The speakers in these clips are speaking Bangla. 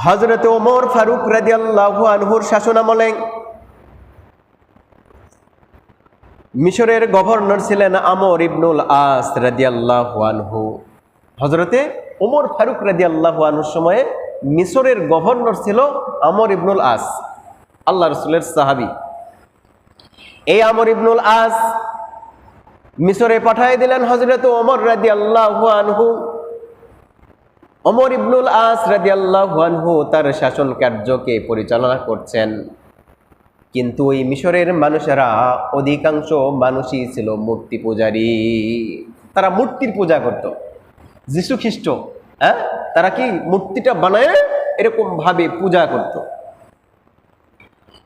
হযরত ওমর ফারুক রাদিয়াল্লাহু আনহুর শাসনামলে মিশরের গভর্নর ছিলেন আমর ইবনুল আস রাদিয়াল্লাহু আনহু। হযরতে ওমর ফারুক রাদিয়াল্লাহু আনহুর সময়ে মিশরের গভর্নর ছিল আমর ইবনুল আস, আল্লাহ রাসূলের সাহাবী। এই আমর ইবনুল আস মিশরে পাঠিয়ে দিলেন হযরত ওমর রাদিয়াল্লাহু আনহু। ওমর ইবনুল আস রাদিয়াল্লাহু আনহু তার শাসন কার্যকে পরিচালনা করছেন, কিন্তু ওই মিশরের মানুষেরা অধিকাংশ মানুষই ছিল মূর্তি পূজারী। তারা মূর্তির পূজা করত। যিশু খ্রিস্ট তারা কি মূর্তিটা বানায় এরকম ভাবে পূজা করত।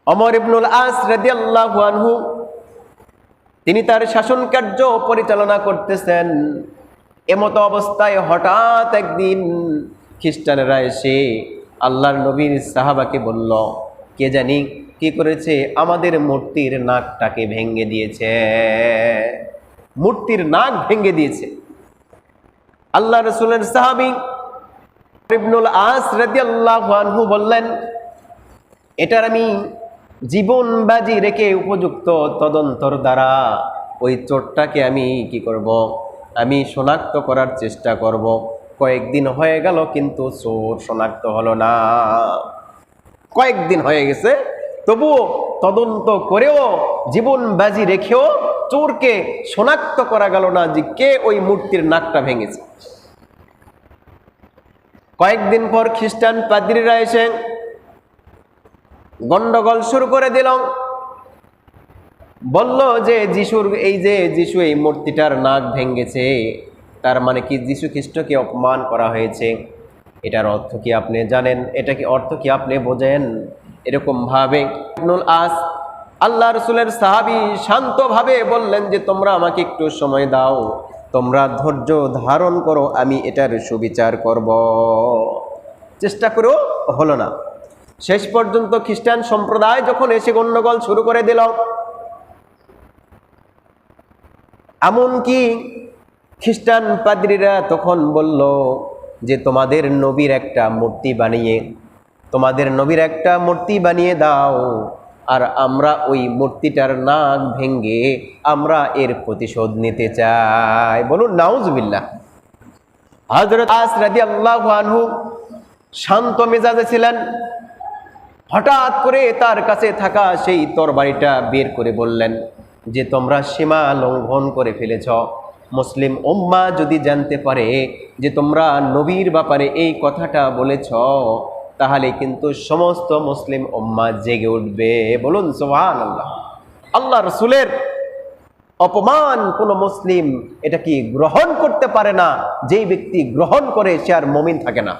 ওমর ইবনুল আস রাদিয়াল্লাহু আনহু তিনি তার শাসন কার্য পরিচালনা করতেছেন। এমতো অবস্থায় হঠাৎ একদিন খ্রিস্টানেরা এসে আল্লাহর নবীর সাহাবাকে বলল, কে জানি কি করেছে, আমাদের মূর্তির নাকটাকে ভেঙে দিয়েছে, মূর্তির নাক ভেঙে দিয়েছে। আল্লাহ রাসূলের সাহাবী ইবনুল আস রাদিয়াল্লাহু আনহু বললেন, এটার আমি জীবন বাজি রেখে উপযুক্ত তদন্তর দ্বারা ওই চোরটাকে আমি কি করব, আমি শনাক্ত করার চেষ্টা করব। কয়েকদিন হয়ে গেল কিন্তু চোর শনাক্ত হলো না। কয়েকদিন হয়ে গেছে, তবুও তদন্ত করেও জীবন বাজি রেখেও চোরকে শনাক্ত করা গেল না যে কে ওই মূর্তির নাকটা ভেঙেছে। কয়েকদিন পর খ্রিস্টান পাদ্রীরা এসে গন্ডগোল শুরু করে দিল। বলল যে যিশু এই মূর্তিটার নাক ভেঙেছে, তার মানে কি যিশু খ্রিস্টকে অপমান করা হয়েছে। এটার অর্থ কি আপনি জানেন? এটা কি অর্থ কি আপনি বোঝেন? এরকম ভাবে ইবনুল আস আল্লাহ রাসূলের সাহাবী শান্তভাবে বললেন যে তোমরা আমাকে একটু সময় দাও, তোমরা ধৈর্য ধারণ করো, আমি এটার সুবিচার করব। চেষ্টা করেও হলো না। শেষ পর্যন্ত খ্রিস্টান সম্প্রদায় যখন এসে গন্ডগোল শুরু করে দিল, এমনকি খ্রিস্টান পাদ্রীরা তখন বলল যে তোমাদের নবীর একটা মূর্তি বানিয়ে দাও, আর আমরা ওই মূর্তিটার নাক ভেঙে আমরা এর প্রতিশোধ নিতে চাই। বলুন নাউজুবিল্লাহ। হযরত আস রাদিয়াল্লাহু আনহু শান্ত মেজাজে ছিলেন। হঠাৎ করে তার কাছে থাকা সেই তরবারিটা বের করে বললেন যে তোমরা সীমা লঙ্ঘন করে ফেলেছ। মুসলিম উম্মাহ যদি জানতে পারে যে তোমরা নবীর ব্যাপারে এই কথাটা বলেছ, তাহলে কিন্তু সমস্ত মুসলিম উম্মাহ জেগে উঠবে। বলুন সুবহানাল্লাহ। আল্লাহ রাসূলের অপমান কোনো মুসলিম এটা কি গ্রহণ করতে পারে না। যেই ব্যক্তি গ্রহণ করে সে আর মুমিন থাকে না।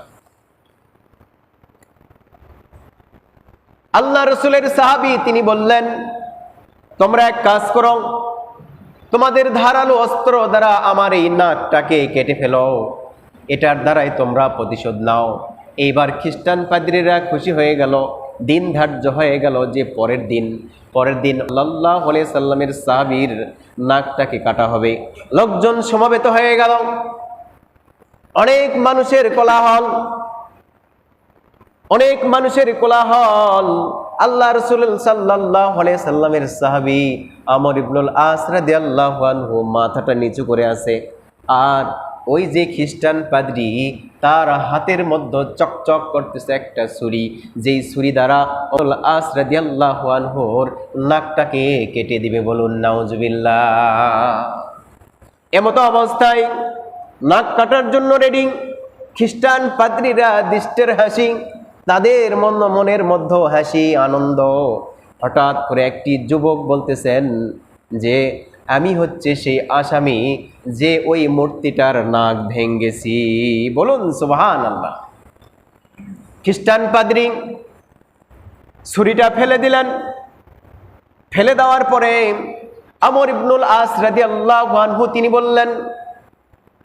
আল্লাহ রাসূলের সাহাবী তিনি বললেন, তোমরা এক কাজ করো, তোমাদের ধারালো অস্ত্র দ্বারা আমার এই নাকটাকে কেটে ফেলো, এটার দ্বারাই তোমরা প্রতিশোধ নাও। এইবার খ্রিস্টান পাদ্রীরা খুশি হয়ে গেল। দিন ধার্য হয়ে গেল যে পরের দিন সাল্লাল্লাহু আলাইহি সাল্লামের সাহাবীর নাকটাকে কাটা হবে। লোকজন সমবেত হয়ে গেল, অনেক মানুষের কোলাহল। আল্লাহ রাসূল সাল্লাল্লাহু আলাইহি সাল্লামের সাহাবী আমর ইবনুল আস রাদিয়াল্লাহু আনহু মাথাটা নিচু করে আছে, আর ওই যে খ্রিস্টান পাদ্রী তার হাতের মধ্যে চকচক করতেছে একটা ছুরি, যেই ছুরি দ্বারা আমর আস রাদিয়াল্লাহু আনহুর নাকটাকে কেটে দিবে। বলুন নাউজুবিল্লাহ। এমতো অবস্থায় নাক কাটার জন্য রেডি খ্রিস্টান পাদ্রীরা, দৃষ্টের হাসি, তাদের মনের মধ্যে হাসি আনন্দ। হঠাৎ করে একটি যুবক বলতেছেন যে আমি হচ্ছে সেই আসামি যে ওই মূর্তিটার নাক ভেঙেছি। বলুন সুবহানাল্লাহ। খ্রিস্টান পাদ্রী ছুরিটা ফেলে দিলেন। ফেলে দেওয়ার পরে আমর ইবনুল আস রাদিয়াল্লাহু আনহু তিনি বললেন,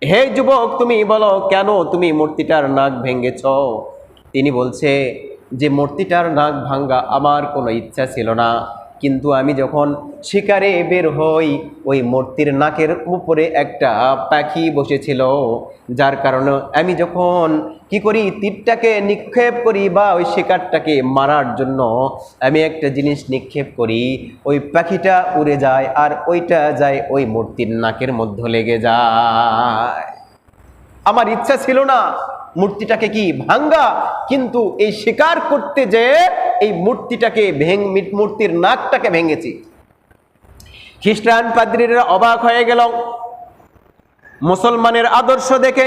হে যুবক, তুমি বলো কেন তুমি মূর্তিটার নাক ভেঙেছ? তিনি বলছে যে মূর্তিটার নাক ভাঙ্গা আমার কোনো ইচ্ছা ছিল না, কিন্তু আমি যখন শিকারে বের হই ওই মূর্তির নাকের উপরে একটা পাখি বসেছিল, যার কারণে আমি যখন কি করি, তীরটাকে নিক্ষেপ করি বা ওই শিকারটাকে মারার জন্য আমি একটা জিনিস নিক্ষেপ করি, ওই পাখিটা উড়ে যায় আর ওইটা যায় ওই মূর্তির নাকের মধ্যে লেগে যায়। আমার ইচ্ছা ছিল না মূর্তিটাকে কি ভাঙ্গা, কিন্তু এই শিকার করতে যে এই মূর্তিটাকে মূর্তির নাকটাকে ভেঙেছি। খ্রিস্টান পাদ্রীরা অবাক হয়ে গেল মুসলমানের আদর্শ দেখে।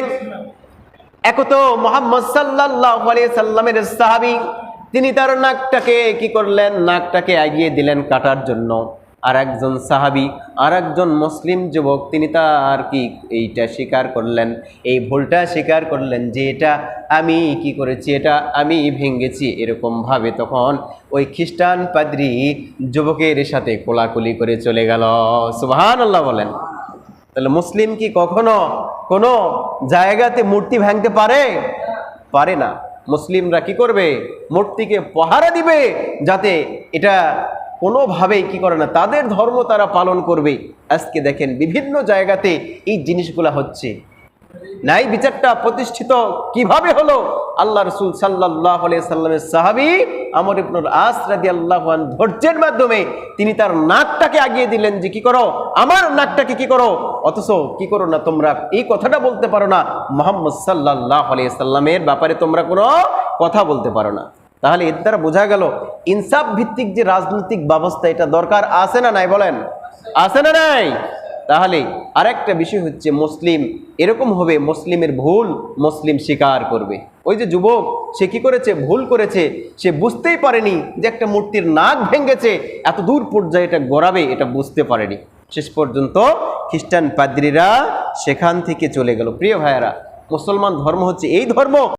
এক তো মুহাম্মদ সাল্লাল্লাহু আলাইহি সাল্লামের সাহাবী, তিনি তার নাকটাকে কি করলেন, নাকটাকে এগিয়ে দিলেন কাটার জন্য। আর একজন সাহাবী, আর একজন মুসলিম যুবক, তিনি তার কি এইটা স্বীকার করলেন, এই ভুলটা স্বীকার করলেন যে এটা আমি কি করেছি, এটা আমি ভেঙেছি। এরকম ভাবে তখন ওই খ্রিস্টান পাদ্রী যুবকের সাথে কোলাকুলি করে চলে গেল। সুবহানাল্লাহ বলেন। তাহলে মুসলিম কি কখনো কোনো জায়গাতে মূর্তি ভাঙতে পারে না। মুসলিমরা কি করবে, মূর্তিকে পাহারা দিবে, যাতে এটা কোনোভাবেই কি করে না, তাদের ধর্ম তারা পালন করবে। আজকে দেখেন বিভিন্ন জায়গাতে এই জিনিসগুলা হচ্ছে। ন্যায় বিচারটা প্রতিষ্ঠিত কিভাবে হলো? আল্লাহ রাসূল সাল্লাল্লাহু আলাইহি সাল্লামের সাহাবী আমর ইবনুল আস রাদিয়াল্লাহু আনহু ধৈর্যের মাধ্যমে তিনি তার নাকটাকে আগিয়ে দিলেন যে কি করো, আমার নাকটাকে কি করো, অথচ কি করো না, তোমরা এই কথাটা বলতে পারো না মুহাম্মদ সাল্লাল্লাহু আলাইহি সাল্লামের ব্যাপারে তোমরা কোনো কথা বলতে পারো না। তাহলে এর দ্বারা বোঝা গেল ইনসাফ ভিত্তিক যে রাজনৈতিক ব্যবস্থা, এটা দরকার আছে না নাই? বলেন, আছে না নাই? তাহলে আরেকটা বিষয় হচ্ছে, মুসলিম এরকম হবে, মুসলিমের ভুল মুসলিম স্বীকার করবে। ওই যে যুবক, সে কি করেছে, ভুল করেছে, সে বুঝতেই পারেনি যে একটা মূর্তির নাক ভেঙেছে, এত দূর পর্যায়ে এটা গড়াবে এটা বুঝতে পারেনি। শেষ পর্যন্ত খ্রিস্টান পাদ্রীরা সেখান থেকে চলে গেল। প্রিয় ভাইয়েরা, মুসলমান ধর্ম হচ্ছে এই ধর্ম